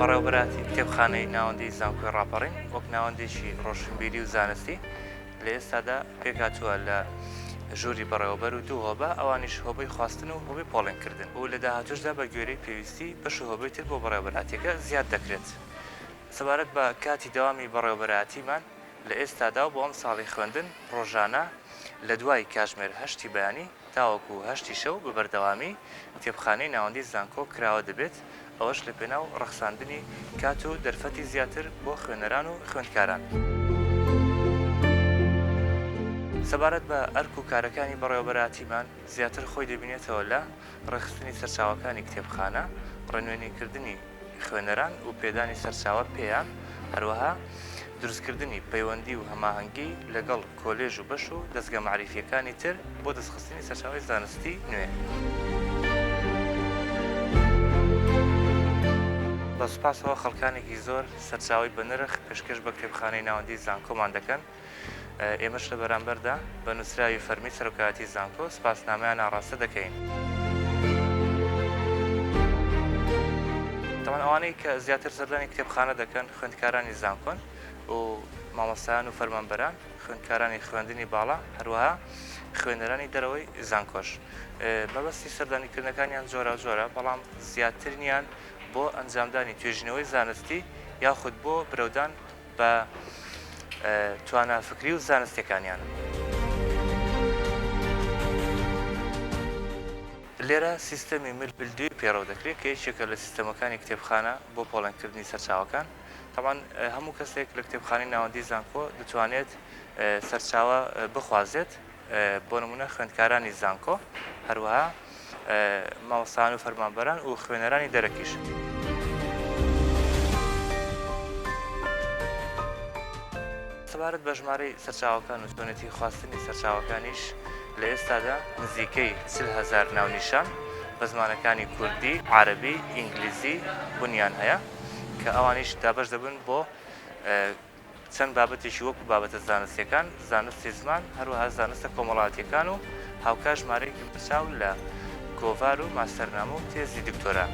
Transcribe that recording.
بەڕێوەبەراتی کتێبخانەی ناوەندی زانکۆی ڕاپەڕین وەک ناوەندێکی ڕۆشنبیری و زانستی لە ئێستادا پێکاتووە لە ژووری بەڕێوەبەر و دوو هۆبە ئەوانیش هۆبەی خواستن و هۆبەی پۆڵێنکردن و لە داهاتوشدا بە گوێرەی پێویستی بەش و هۆبەی تر بۆ بەڕێوەبەراتیەکە زیاد دەکرێت. سەبارەت بە کاتی داوامی بەڕێوەبەراتیمان لە ئێستادا بۆ ئەم ساڵی خوێندن ڕۆژانە لە دوای کاتژمێر 8 بەیانی تاوەکو 8 شەو بە بەردەوامی کتێبخانەی ناوەندی زانکۆ کراوە دەبێت، ئەوەش لە پێناو ڕەخساندنی کات و دەرفەتی زیاتر بۆ خوێنەران و خوێندکاران. سەبارەت بە ئەرک و کارەکانی بەڕێوەبەراتیمان زیاتر خۆی دەبینێتەوە لە ڕێخستنی سەرچاوەکانی کتێبخانە، ڕێنوێنیکردنی خوێنەران و پێدانی سەرچاوە پێیان، هەروەها دروستکردنی پەیوەندی و هەماهەنگی لەگەڵ کۆلێژ و بەش و دەستگا معریفیەکانی تر بۆ دەستخستنی سەرچاوی زانستی نوێ. بە سوپاسەوە خەڵکانێکی زۆر سەرچاوی بە نرخ پێشکەش بە کتێبخانەی ناوەندی زانکۆمان دەکەن. ئێمەش لە بەرامبەردا بە نووسراوی فەرمی سەرۆکایەتی زانکۆ سپاسنامەیان ئاڕاستە دەکەین. تەمان ئەوانەی کە زیاتر سەردانی کتێبخانە دەکەن خوێندکارانی زانکۆن و مامۆستایان و فەرمانبەران، خوێندکارانی خوێندنی باڵا، هەروەها خوێنەرانی دەرەوەی زانکۆش. مەبەستی سەردانیکردنەکانیان جۆرە جۆرە، بەڵام زیاترنیان بۆ ئەنجامدانی توێژینەوەی زانستی یاخود بۆ برەودان بە توانە فکری و زانستیەکانیان. لێرە سیستەمی ملپلدوی پێڕەو دەکرێت کە یەکێکە لە سیستەمەکانی کتێبخانە بۆ پۆڵێنکردنی سەرچاوەکان. تەمان هەموو کەسێک لە کتێبخانەی ناوەندی زانکۆ دەتوانێت سەرچاوە بخوازێت، بۆ نمونە خوێندکارانی زانکۆ، هەروەها مامۆستایان و فەرمانبەران و خوێنەرانی دەرەکیش. سەبارەت بە ژمارەی سەرچاوەکان و چۆنێتی خواستنی سەرچاوەکانیش لە ئێستادا نزیکەی 40,000 ناونیشان بە زمانەکانی کوردی، عەرەبی، ئینگلیزی بوونیان هەیە کە ئەوانیش دابەش دەبن بۆ چەند بابەتێکی وەکو بابەتە زانستیەکان، زانستی زمان، هەروەها زانستە کۆمەڵایەتیەکان و هاوکار ژمارەیەکی بەرچاو لە گۆڤار و ماستەرنامە و تێزی دکتۆرا.